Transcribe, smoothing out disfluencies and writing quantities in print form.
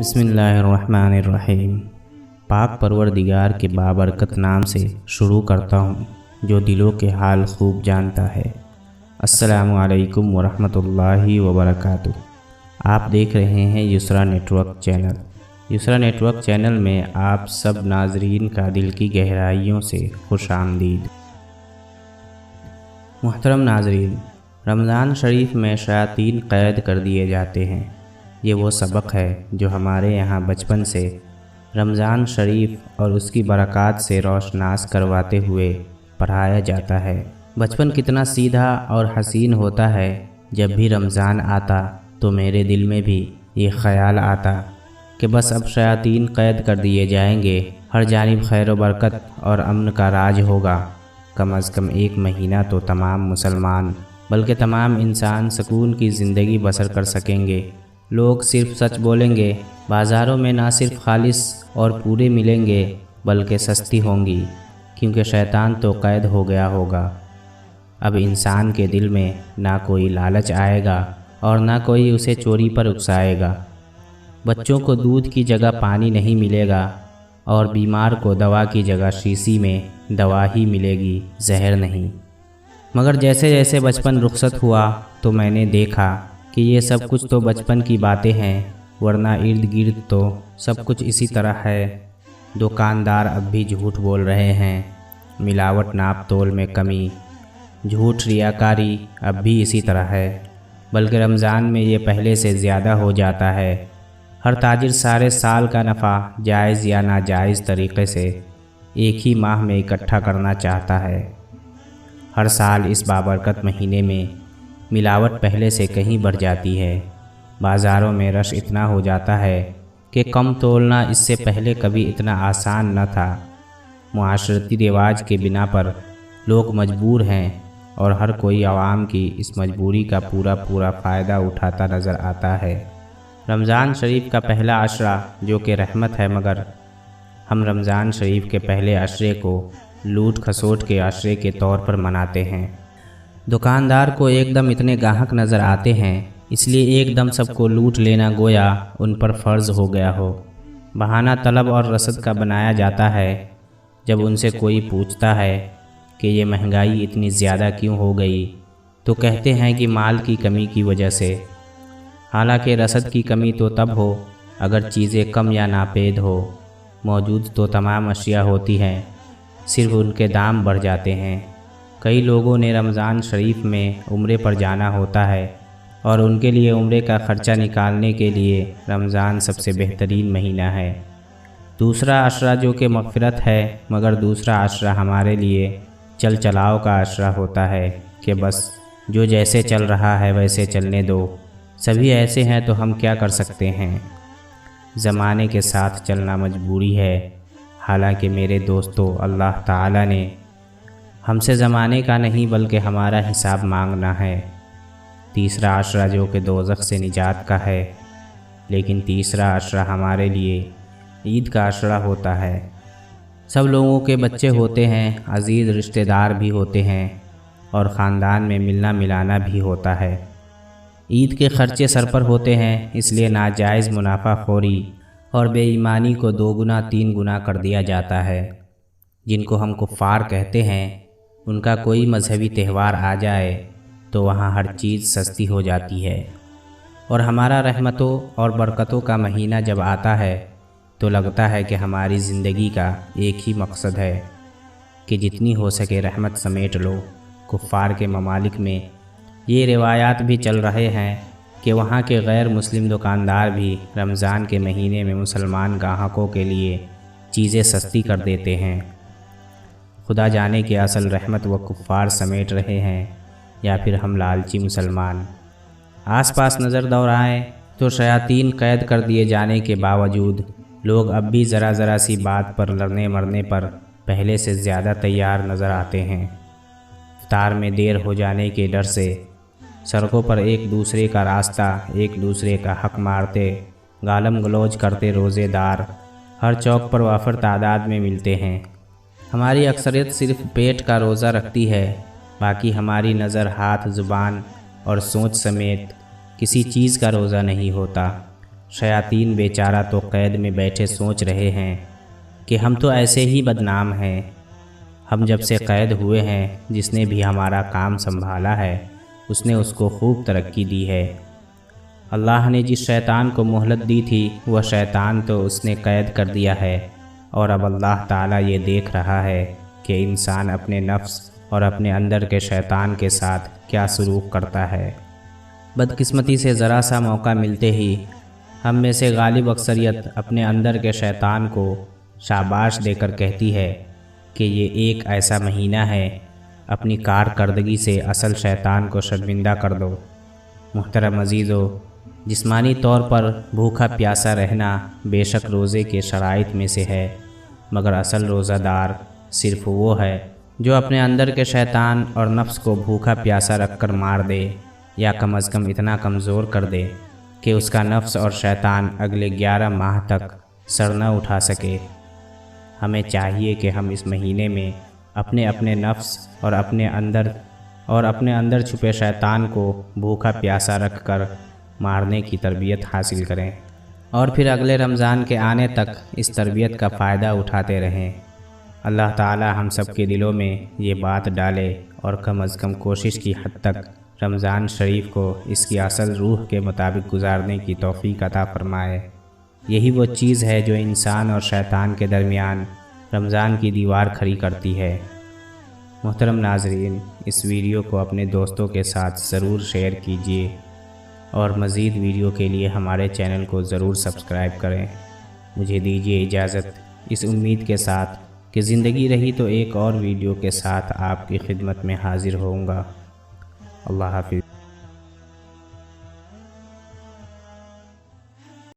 बिस्मिल्लाहिर्रहमानिर्रहीम। पाक परवरदिगार के बाबरकत नाम से शुरू करता हूँ जो दिलों के हाल खूब जानता है। अस्सलामु अलैकुम वरहमतुल्लाहि वबरकातुह। आप देख रहे हैं Yusra network channel. Yusra network channel में आप सब नाजरीन का दिल की गहराइयों से खुशामदीद। मुहतरम नाजरीन, रमज़ान शरीफ में शयातीन क़ैद कर दिए जाते हैं। ये वो सबक है जो हमारे यहाँ बचपन से रमज़ान शरीफ और उसकी बरक़ात से रोशनास करवाते हुए पढ़ाया जाता है। बचपन कितना सीधा और हसीन होता है। जब भी रमज़ान आता तो मेरे दिल में भी ये ख़याल आता कि बस अब शयातीन क़ैद कर दिए जाएंगे, हर जानिब खैर व बरकत और अमन का राज होगा। कम अज़ कम एक महीना तो तमाम मुसलमान बल्कि तमाम इंसान सुकून की ज़िंदगी बसर कर सकेंगे। लोग सिर्फ सच बोलेंगे, बाज़ारों में ना सिर्फ खालिस और पूरे मिलेंगे बल्कि सस्ती होंगी, क्योंकि शैतान तो क़ैद हो गया होगा। अब इंसान के दिल में ना कोई लालच आएगा और ना कोई उसे चोरी पर उकसाएगा। बच्चों को दूध की जगह पानी नहीं मिलेगा और बीमार को दवा की जगह शीशी में दवा ही मिलेगी, जहर नहीं। मगर जैसे जैसे बचपन रुखसत हुआ तो मैंने देखा कि ये सब कुछ तो बचपन की बातें हैं, वरना इर्द गिर्द तो सब कुछ इसी तरह है। दुकानदार अब भी झूठ बोल रहे हैं, मिलावट नाप तोल में कमी, झूठ रियाकारी अब भी इसी तरह है। बल्कि रमज़ान में ये पहले से ज़्यादा हो जाता है। हर ताजिर सारे साल का नफ़ा जायज़ या नाजायज़ तरीक़े से एक ही माह में इकट्ठा करना चाहता है। हर साल इस बाबरकत महीने में मिलावट पहले से कहीं बढ़ जाती है। बाज़ारों में रश इतना हो जाता है कि कम तोलना इससे पहले कभी इतना आसान न था। मुआशरती रिवाज के बिना पर लोग मजबूर हैं और हर कोई आवाम की इस मजबूरी का पूरा फ़ायदा उठाता नज़र आता है। रमज़ान शरीफ का पहला अशरा जो कि रहमत है, मगर हम रमज़ान शरीफ के पहले अशरे को लूट खसोट के अशरे के तौर पर मनाते हैं। दुकानदार को एकदम इतने गाहक नज़र आते हैं, इसलिए एकदम सबको लूट लेना गोया उन पर फ़र्ज़ हो गया हो। बहाना तलब और रसद का बनाया जाता है। जब उनसे कोई पूछता है कि ये महंगाई इतनी ज़्यादा क्यों हो गई, तो कहते हैं कि माल की कमी की वजह से। हालांकि रसद की कमी तो तब हो अगर चीज़ें कम या नापेद हो। मौजूद तो तमाम अशिया होती हैं, सिर्फ उनके दाम बढ़ जाते हैं। कई लोगों ने रमज़ान शरीफ में उम्रे पर जाना होता है और उनके लिए उम्रे का ख़र्चा निकालने के लिए रमज़ान सबसे बेहतरीन महीना है। दूसरा अशरा जो कि मग़फ़िरत है, मगर दूसरा अशरा हमारे लिए चल चलाव का अशरा होता है कि बस जो जैसे चल रहा है वैसे चलने दो। सभी ऐसे हैं तो हम क्या कर सकते हैं। ज़माने के साथ चलना मजबूरी है। हालांकि मेरे दोस्तों, अल्लाह ताला ने हमसे ज़माने का नहीं बल्कि हमारा हिसाब मांगना है। तीसरा अशरा जो कि दोज़ख से निजात का है, लेकिन तीसरा अशरा हमारे लिए ईद का अशरा होता है। सब लोगों के बच्चे होते हैं, अज़ीज़ रिश्तेदार भी होते हैं और ख़ानदान में मिलना मिलाना भी होता है। ईद के ख़र्चे सर पर होते हैं, इसलिए नाजायज़ मुनाफाखोरी और बेईमानी को 2 गुना 3 गुना कर दिया जाता है। जिनको हम कुफ़ार कहते हैं, उनका कोई मजहबी त्यौहार आ जाए तो वहाँ हर चीज़ सस्ती हो जाती है। और हमारा रहमतों और बरकतों का महीना जब आता है तो लगता है कि हमारी ज़िंदगी का एक ही मकसद है कि जितनी हो सके रहमत समेट लो। कुफ़ार के ममालिक में ये रिवायात भी चल रहे हैं कि वहाँ के गैर मुस्लिम दुकानदार भी रमज़ान के महीने में मुसलमान ग्राहकों के लिए चीज़ें सस्ती कर देते हैं। खुदा जाने कि असल रहमत व कुफ़ार समेट रहे हैं या फिर हम लालची मुसलमान। आसपास नज़र दौड़ाएं तो शयातीन क़ैद कर दिए जाने के बावजूद लोग अब भी ज़रा सी बात पर लड़ने मरने पर पहले से ज़्यादा तैयार नज़र आते हैं। इफ्तार में देर हो जाने के डर से सड़कों पर एक दूसरे का रास्ता, एक दूसरे का हक मारते, गालम गलौज करते रोज़ेदार हर चौक पर वाफर तादाद में मिलते हैं। हमारी अक्सरियत सिर्फ पेट का रोज़ा रखती है, बाकी हमारी नज़र हाथ, ज़ुबान और सोच समेत किसी चीज़ का रोज़ा नहीं होता। شیاطین بیچارہ تو قید میں بیٹھے سوچ رہے ہیں کہ ہم تو ایسے ہی بدنام ہیں، ہم جب سے قید ہوئے ہیں جس نے بھی ہمارا کام سنبھالا ہے اس نے اس کو خوب ترقی دی ہے۔ اللہ نے جس شیطان کو مہلت دی تھی وہ شیطان تو اس نے قید کر دیا ہے، اور اب اللہ تعالیٰ یہ دیکھ رہا ہے کہ انسان اپنے نفس اور اپنے اندر کے شیطان کے ساتھ کیا سلوک کرتا ہے۔ بدقسمتی سے ذرا سا موقع ملتے ہی ہم میں سے غالب اکثریت اپنے اندر کے شیطان کو شاباش دے کر کہتی ہے کہ یہ ایک ایسا مہینہ ہے، اپنی کارکردگی سے اصل شیطان کو شرمندہ کر دو۔ محترم عزیزو، جسمانی طور پر بھوکا پیاسا رہنا بے شک روزے کے شرائط میں سے ہے، مگر اصل روزہ دار صرف وہ ہے جو اپنے اندر کے شیطان اور نفس کو بھوکا پیاسا رکھ کر مار دے، یا کم از کم اتنا کمزور کر دے کہ اس کا نفس اور شیطان اگلے 11 ماہ تک سر نہ اٹھا سکے۔ ہمیں چاہیے کہ ہم اس مہینے میں اپنے نفس اور اپنے اندر چھپے شیطان کو بھوکا پیاسا رکھ کر مارنے کی تربیت حاصل کریں، اور پھر اگلے رمضان کے آنے تک اس تربیت کا فائدہ اٹھاتے رہیں۔ اللہ تعالی ہم سب کے دلوں میں یہ بات ڈالے اور کم از کم کوشش کی حد تک رمضان شریف کو اس کی اصل روح کے مطابق گزارنے کی توفیق عطا فرمائے۔ یہی وہ چیز ہے جو انسان اور شیطان کے درمیان رمضان کی دیوار کھڑی کرتی ہے۔ محترم ناظرین، اس ویڈیو کو اپنے دوستوں کے ساتھ ضرور شیئر کیجیے، اور مزید ویڈیو کے لیے ہمارے چینل کو ضرور سبسکرائب کریں۔ مجھے دیجیے اجازت، اس امید کے ساتھ کہ زندگی رہی تو ایک اور ویڈیو کے ساتھ آپ کی خدمت میں حاضر ہوں گا۔ اللہ حافظ۔